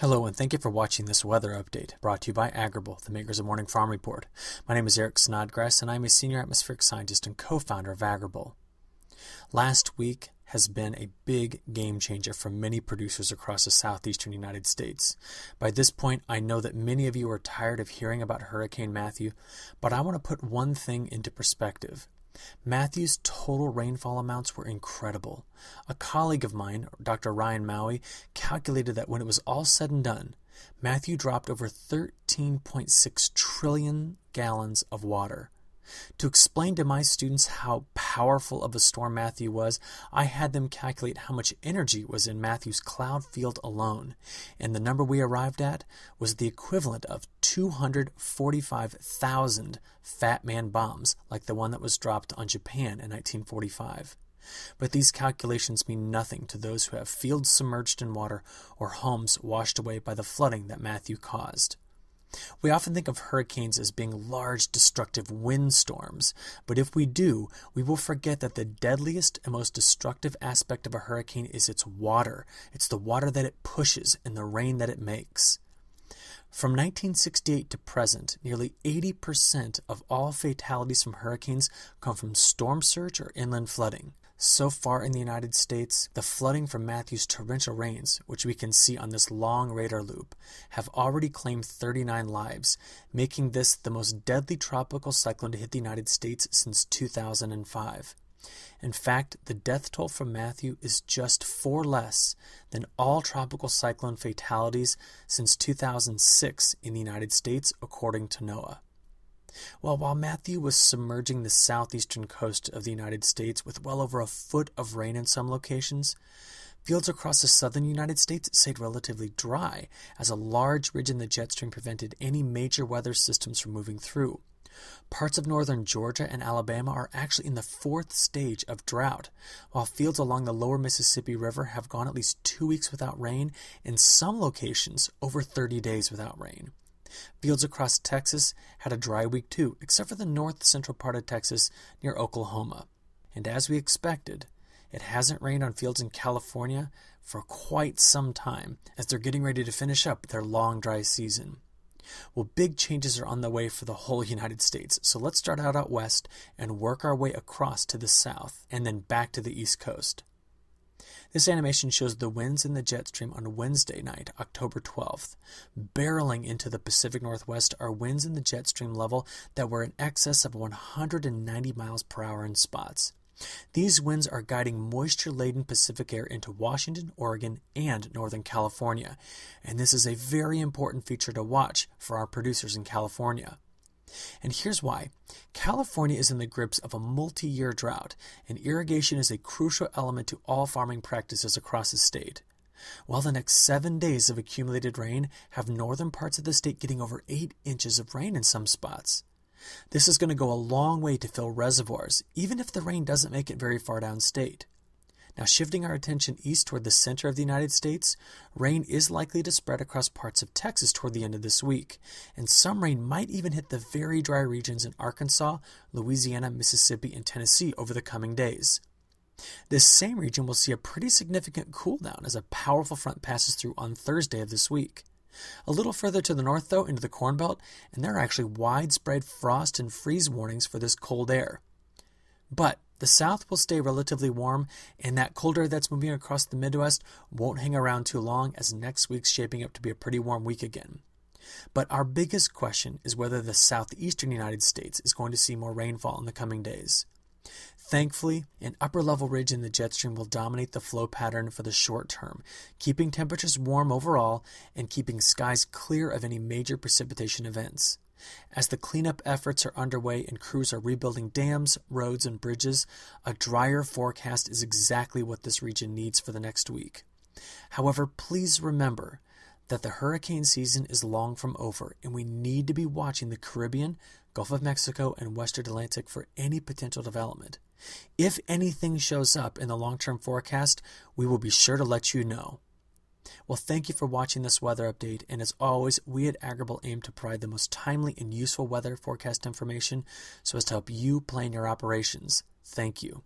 Hello and thank you for watching this weather update brought to you by Agrible, the makers of Morning Farm Report. My name is Eric Snodgrass and I'm a senior atmospheric scientist and co-founder of Agrible. Last week has been a big game changer for many producers across the southeastern United States. By this point, I know that many of you are tired of hearing about Hurricane Matthew, but I want to put one thing into perspective. Matthew's total rainfall amounts were incredible. A colleague of mine, Dr. Ryan Maui, calculated that when it was all said and done, Matthew dropped over 13.6 trillion gallons of water. To explain to my students how powerful of a storm Matthew was, I had them calculate how much energy was in Matthew's cloud field alone, and the number we arrived at was the equivalent of 245,000 Fat Man bombs like the one that was dropped on Japan in 1945. But these calculations mean nothing to those who have fields submerged in water or homes washed away by the flooding that Matthew caused. We often think of hurricanes as being large, destructive windstorms, but if we do, we will forget that the deadliest and most destructive aspect of a hurricane is its water. It's the water that it pushes and the rain that it makes. From 1968 to present, nearly 80% of all fatalities from hurricanes come from storm surge or inland flooding. So far in the United States, the flooding from Matthew's torrential rains, which we can see on this long radar loop, have already claimed 39 lives, making this the most deadly tropical cyclone to hit the United States since 2005. In fact, the death toll from Matthew is just 4 less than all tropical cyclone fatalities since 2006 in the United States, according to NOAA. Well, while Matthew was submerging the southeastern coast of the United States with well over a foot of rain in some locations, fields across the southern United States stayed relatively dry, as a large ridge in the jet stream prevented any major weather systems from moving through. Parts of northern Georgia and Alabama are actually in the 4th stage of drought, while fields along the lower Mississippi River have gone at least 2 weeks without rain, in some locations over 30 days without rain. Fields across Texas had a dry week too, except for the north-central part of Texas near Oklahoma. And as we expected, it hasn't rained on fields in California for quite some time, as they're getting ready to finish up their long dry season. Well, big changes are on the way for the whole United States, so let's start out west and work our way across to the south, and then back to the East Coast. This animation shows the winds in the jet stream on Wednesday night, October 12th. Barreling into the Pacific Northwest are winds in the jet stream level that were in excess of 190 miles per hour in spots. These winds are guiding moisture-laden Pacific air into Washington, Oregon, and Northern California, and this is a very important feature to watch for our producers in California. And here's why. California is in the grips of a multi-year drought, and irrigation is a crucial element to all farming practices across the state. While the next 7 days of accumulated rain have northern parts of the state getting over 8 inches of rain in some spots. This is going to go a long way to fill reservoirs, even if the rain doesn't make it very far downstate. Now, shifting our attention east toward the center of the United States, rain is likely to spread across parts of Texas toward the end of this week, and some rain might even hit the very dry regions in Arkansas, Louisiana, Mississippi, and Tennessee over the coming days. This same region will see a pretty significant cool down as a powerful front passes through on Thursday of this week. A little further to the north, though, into the Corn Belt, and there are actually widespread frost and freeze warnings for this cold air. But the south will stay relatively warm, and that cold air that's moving across the Midwest won't hang around too long, as next week's shaping up to be a pretty warm week again. But our biggest question is whether the southeastern United States is going to see more rainfall in the coming days. Thankfully, an upper-level ridge in the jet stream will dominate the flow pattern for the short term, keeping temperatures warm overall and keeping skies clear of any major precipitation events. As the cleanup efforts are underway and crews are rebuilding dams, roads, and bridges, a drier forecast is exactly what this region needs for the next week. However, please remember that the hurricane season is long from over, and we need to be watching the Caribbean, Gulf of Mexico, and Western Atlantic for any potential development. If anything shows up in the long-term forecast, we will be sure to let you know. Well, thank you for watching this weather update, and as always, we at Agrible aim to provide the most timely and useful weather forecast information so as to help you plan your operations. Thank you.